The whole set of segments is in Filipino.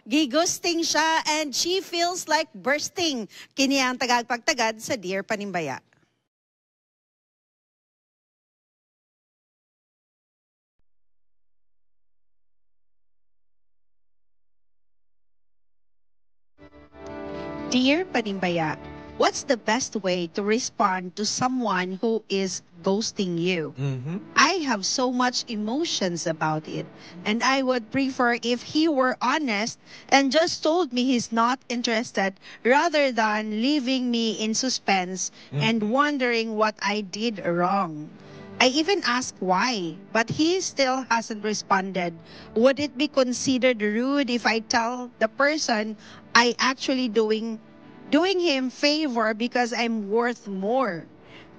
Gigusting siya and she feels like bursting. Kini ang tagagpagtagad sa Dear Panimbaya. Dear Panimbaya, what's the best way to respond to someone who is ghosting you? I have so much emotions about it, and I would prefer if he were honest and just told me he's not interested rather than leaving me in suspense and wondering what I did wrong. I even asked why, but he still hasn't responded. Would it be considered rude if I tell the person I actually doing him favor because I'm worth more?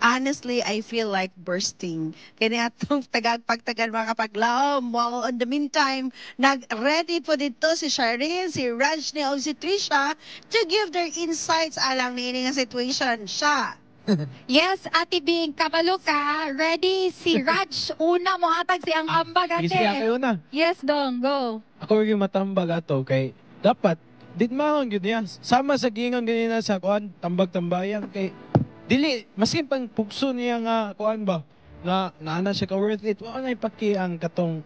Honestly, I feel like bursting. Kaya atong tagagpagtagan mga kapaglaom. While in the meantime, nag-ready po dito si Sharin, si Rajni, o si Trisha to give their insights alang nini nga situation siya. Yes, Ate Bing, kabalo ka. Ready? Si Raj, una mo atag si ang ambag, ate. Easy kayo na. Yes, dong, go. Ako yung matambag ato kay dapat dit mahon gyud niya. Sama sa gingon ganina sa kuan tambag-tambayan kay dili maski pang pugso niya nga kuan ba na naana siya ka worth it. Wa na ipaki ang katong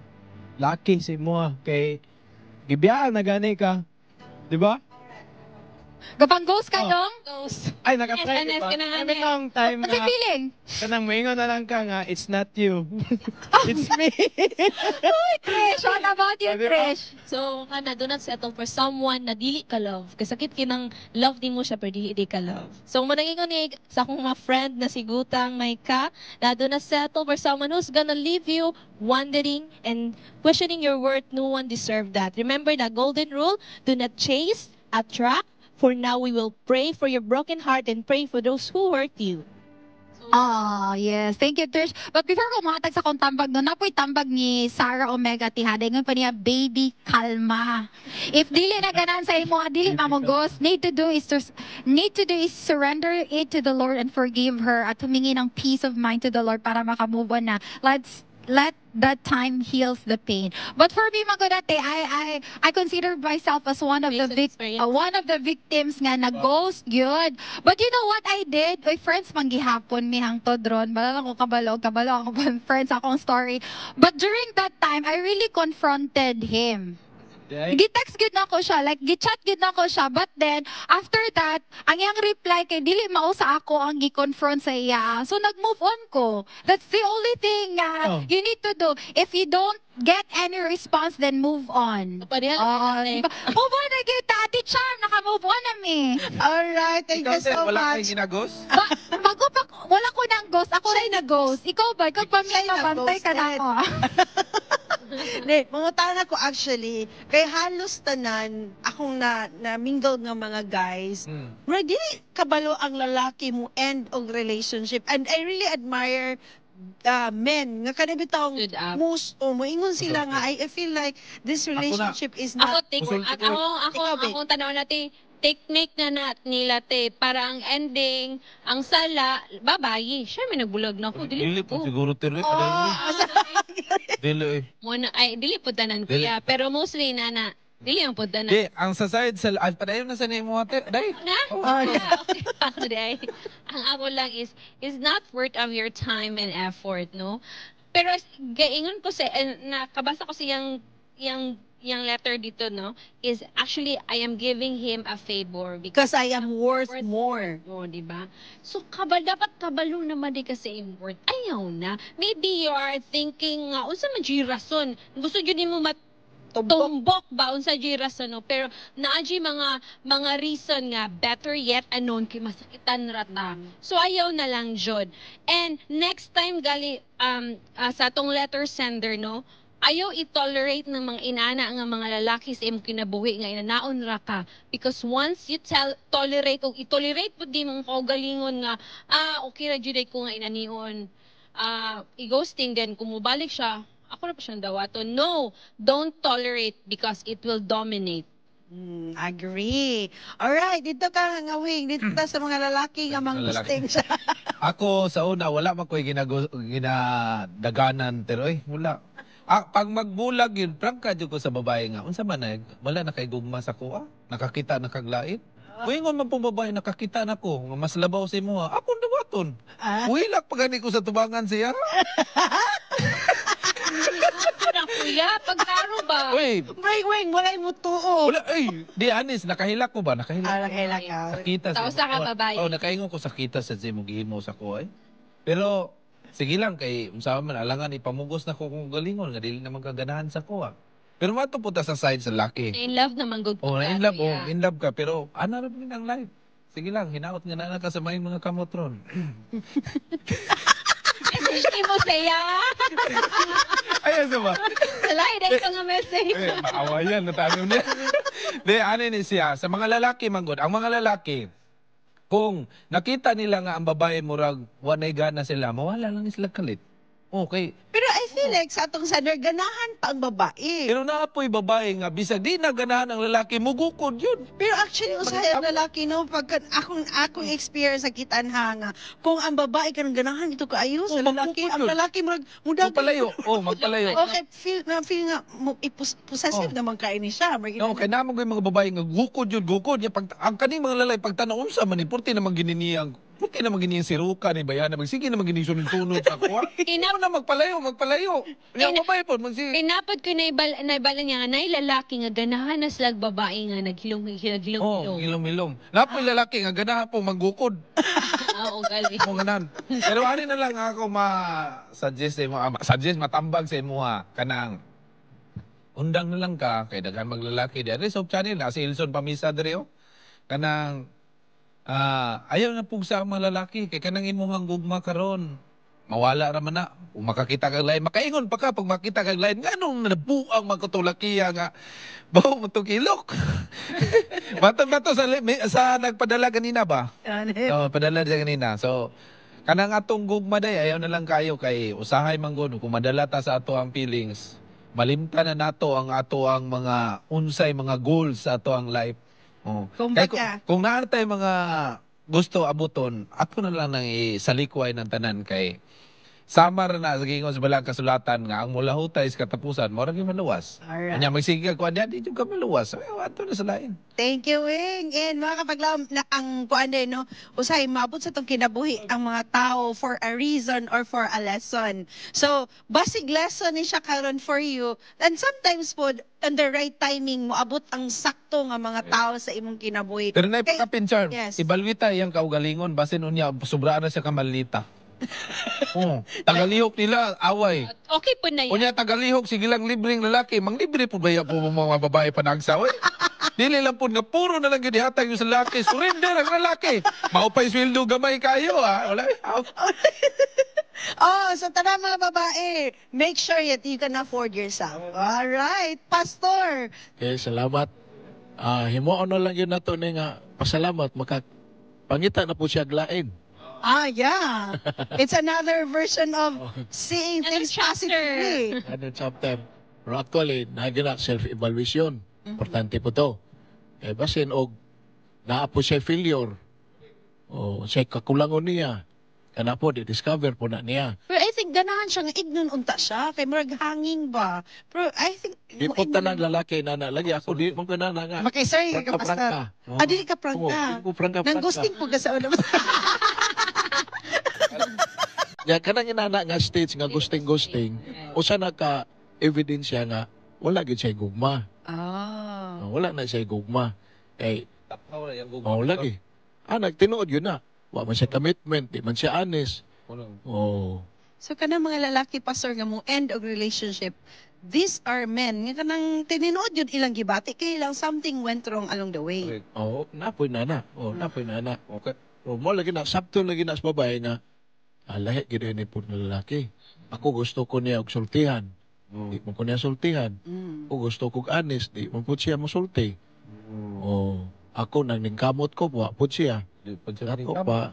laki si mo kay gibiyaan na gani ka. Di ba? Gapang ghost ka, Oh. dong? Ghost. Ay nakatry SNS ba? ka na nga Every niya. long time What's the na feeling? kanang moingon na lang ka nga it's not you. It's me. Uy, Trish, what about you, Di ba? Trish? So, kana, do not settle for someone na dili ka love. Kasi sakit kinang love din mo siya, pero dili ka love. So, managin ni sa akong mga friend na si Gutang, Maika, na do not settle for someone who's gonna leave you wondering and questioning your worth. No one deserve that. Remember the golden rule, do not chase, attract. For now, we will pray for your broken heart and pray for those who hurt you. Ah, yes. Thank you, Trish. But before ko matag sa kong tambag doon, napoy tambag ni Sarah Omega Tihada. Ngayon pa niya, baby, kalma. If dili na ganan sa imo, dili mamugos, need to do is surrender it to the Lord and forgive her at humingi ng peace of mind to the Lord para makamove on na. Let that time heals the pain. But for me, Magodate, I consider myself as one of Recent the experience. victims nga na ghost yun. But you know what I did? Oy, friends manggihapon mi hangtod ron. Bala ko kabalo ako friends akong story. But during that time, I really confronted him. Gi-text gid na ko siya, like gi-chat gid na ko siya. But then after that, ang iyang reply kay dili mao sa ako ang gi-confront sa iya. So nag-move on ko. That's the only thing you need to do. If you don't get any response, then move on. Pareha Diba? Move on na gyud Ate Char, naka-move on na mi. Alright, thank you so wala much. kang ginagos? Wala ko nang ghost. Ako rin na ghost. Ikaw ba? Ikaw pa Siya may na mabantay ka na ghosted. ako. Hindi, mangutana ko actually, kay halos tanan, akong na-mingle ng mga guys, ready kabalo ang lalaki mo end of relationship. And I really admire men nga kanabitang Stood up. moingon sila nga I feel like this relationship is Ako, not Ikaw, babe. akong tanaw natin, technique na nila te para ang ending ang sala babayi siya may nagbulag na ako Dili po ko siguro tiri. Dili eh. muna ay dili po tanan Dili. kuya pero mostly na dili ang po tanan Di, ang sa side sa padayon na sa nimo ate. Dai. na okay ako day ang ako lang is not worth of your time and effort no pero gaingon ko sa nakabasa ko yung letter dito no is actually I am giving him a favor because I am worth more. Oh, di ba? So, dapat kabalo naman di kasi yung word. Ayaw na. Maybe you are thinking, unsa man di rason. Gusto yun mo tumbok ba unsa di rason no? Pero naaji mga reason nga better yet anon kay masakitan rata. So ayaw na lang jud. And next time gali sa tong letter sender no, ayaw i-tolerate ng mga inana nga mga lalaki sa imong kinabuhi nga inanaon ra ka because once you tolerate o i-tolerate pud di mong kaugalingon nga okay ra jud ko nga inanion i-ghosting then kung mubalik siya ako na pa siyang dawaton. No, don't tolerate because it will dominate. Agree. Alright, dito ka ngawing dito ta sa mga lalaki nga mangusting siya. Ako sa una wala man koy ginadaganan pero wala. Pag magbulag yun, prangka jud ko sa babae nga. Unsa man wala na kay gugma sa kuha. Nakakita na kaglait. Uingon man pong babae nakakita na ko nga mas labaw si mo. Akong dawaton. Uilak pagani ko sa tubangan siya. Na kuya, pagkaro ba? Uy, Weng, walay mo tuo. wala di anis nakahilak ko ba? Nakahilak. Nakailang ka. Sakita Sa usa ka babae. Oh, nakaingon ko sakita sa mo gihimo sa ko ay. Pero sige lang kay unsa man alangan ipamugos na ko kung galingon nga dili naman kaganahan sa ko. Pero mato punta sa side sa laki. In love naman good Oh, ka, in love, kuya. in love ka pero ana ra din ang life. Sige lang, hinaot nga na ka sa mga kamotron. Hindi mo saya. Ayan sa ba? Salay, dahil ka nga message. Maawa yan, natanong niya. Di, ano ni siya, sa mga lalaki, manggod, ang mga lalaki, kung nakita nila nga ang babae murag, wanay gana sila, mawala lang sila kalit. Okay. Pero I feel like sa atong sander, ganahan pa ang babae. Pero naapoy babae nga, bisag di na ganahan ang lalaki, mugukod yun. Pero actually, usahay ang lalaki, no? Pagka akong experience sa kitanha nga, kung ang babae ka ng ganahan, ito kaayo sa Oh, lalaki, magkukod ang yun. lalaki, mudag. Magpalayo. Oh, magpalayo. Okay, feel nga, possessive Oh. naman kain ni siya. No, kaya naman ko yung mga babae nga, gukod yun, gukod. Yung ang kaning mga lalaki, pag tanong unsa man, purti naman gininiyang, purti naman gininiyang siruka ni Bayana, sige naman gininsunod-sunod sa kuha. Ino na magpalayo. Yung babae po, Inapod ko na ibala niya nga, na lalaki nga ganahan na sila babae nga naghilom-hilom. oh, ilom-ilom. Napoy lalaki nga ganahan po manggukod. Oo, gali. Mo ganan. Pero ani na lang ako ma-suggest sa mo, matambag sa imo ha, kanang undang na lang ka kay daghan maglalaki di sa channel na si Ilson Pamisa diri oh. Kanang ayaw na pug sa mga lalaki kay kanang imong gugma karon. Mawala ra man na. Kung makakita kag lain, makaingon pa ka pag makita kag lain nganong nabuang magkatulakiya nga bawo mo to kilok. Bato sa nagpadala kanina ba? Oh, padala siya kanina. So, kanang atong gugma day, ayaw na lang kayo kay usahay man gud kung madala ta sa ato ang feelings. Malimtan na nato ang ato ang mga unsay mga goals sa ato ang life. Oh. Kay, kung naa tay mga gusto abuton, ato na lang nang isalikway ng tanan kay samar na sa gingon sa balang kasulatan nga ang mula hutay sa katapusan mo ra gyud maluwas. Alright. Anya magsigig ko anya di jud ka maluwas. Ay ato na sa lain. Thank you, Wing. And mga kapaglaom, na ang kuan din, no, usay, maabot sa itong kinabuhi ang mga tao for a reason or for a lesson. So, basig lesson ni siya karon for you. And sometimes po, on the right timing, moabot ang sakto nga mga tao sa imong kinabuhi. Pero na ipakapin, Charm. Yes. Ibalwita iyang kaugalingon, basin unya, sobraan na siya kamalita. Oh, tagalihok nila, away. Okay po na yan. Unya, tagalihok, sige lang libreng lalaki. Manglibre po ba po mga babae panagsa? Oy, dili lang po nga, puro na lang yun ihatag yung sa lalaki. Surrender ang lalaki. Maupay sweldo gamay kayo, ha? Wala. Oh, so tara mga babae, make sure that you can afford yourself. All right, Pastor. Okay, salamat. Himuon na lang yun nato ni nga pasalamat pangita na po siya glain. Yeah. It's another version of seeing Another things chapter. positively. Ano chapter. Pero actually, nagina self-evaluation. Importante po to. Eh, basin og naa po siya failure. O siya kakulangon niya. Kana po, di-discover po na niya. Pero I think ganahan siya nga ignon unta siya kay murag hanging ba. Pero I think Di po tanang lalaki na lagi ako, di mo ganana nga. Okay, sorry ka Prangka-prangka. Pastor. Dili ka prangka. Di ko prangka-prangka. Nang ghosting po ka sa una. Ya, kanang inana nga stage nga ghosting, usa na ka evidensya nga wala gid siya gugma. Wala na siya gugma. Kay Tapaw na yung lagi. Nagtinuod yun na. Wa man siya commitment, di man siya honest. Oh. So kana mga lalaki Pastor nga mo end of relationship. These are men nga kanang tininood yun ilang gibati kay lang something went wrong along the way. Oh, napoy na na. Oh, napoy na na. Okay. Oh, mo lagi na sabto lagi na sa babae nga lahi gid ni pud na lalaki. Ako gusto ko niya og sultihan. Di mo ko niya sultihan. O gusto kog honest, di mo pud siya mosulti. Oh, ako nang ningkamot ko wa pud siya. Ako pa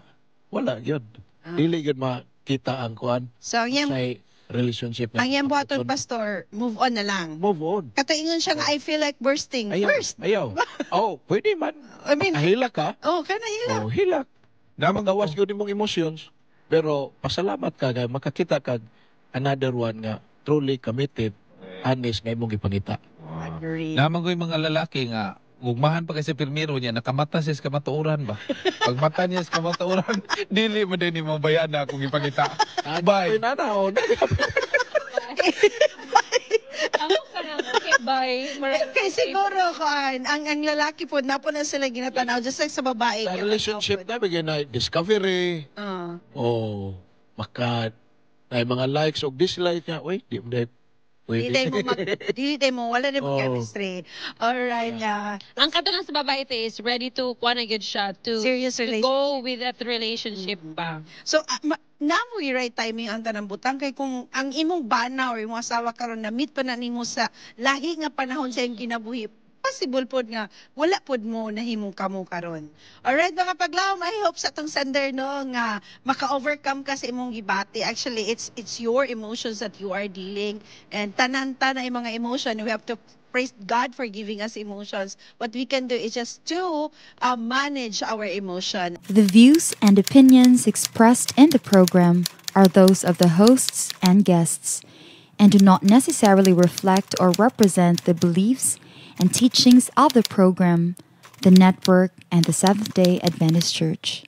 wala gyud. Dili gyud makita ang kuan So ang yan, sa relationship na. ang yan buhaton Pastor, move on na lang. Move on. Kataingon siya nga I feel like bursting. Ayaw. First. Ayaw. Oh, pwede man. I mean, Hilak ka. kana hila. Oh, hilak. Namang gawas gyud imong emotions. Pero pasalamat ka kay makakita kag another one nga truly committed honest nga imong gipangita. Agree. Naman ko yung mga lalaki nga, gugmahan pa kasi pirmiro niya, nakamata siya sa kamatuoran ba? Pag mata niya sa kamatuoran, dili mo din yung bayan na kung ipangita. Bye. Nanaw. Ako ka na, okay, bye. Kaya siguro, ang lalaki po, napo na sila ginatanaw, just like sa babae. Sa relationship na, bigyan na discovery. Ah. O, maka, na mga likes o dislike niya. Uy, di mo dahil Di mo, wala na mo Oh. chemistry. Alright, Ang katunan sa babae ito is ready to kuha na good shot to serious to relationship. go with that relationship ba. So, namoy right timing ang tanang butang kay kung ang imong bana or imong asawa karon na meet pa na nimo sa lahi nga panahon sa iyong kinabuhi, possible pod nga wala pod mo nahimong kamo karon. Alright mga paglaom, I hope sa tong sender no nga maka-overcome ka sa imong gibati. Actually, it's your emotions that you are dealing, and tanan-tanan ay mga emotion, we have to praise God for giving us emotions. What we can do is just to manage our emotion. The views and opinions expressed in the program are those of the hosts and guests and do not necessarily reflect or represent the beliefs and teachings of the program, the network, and the Seventh-day Adventist Church.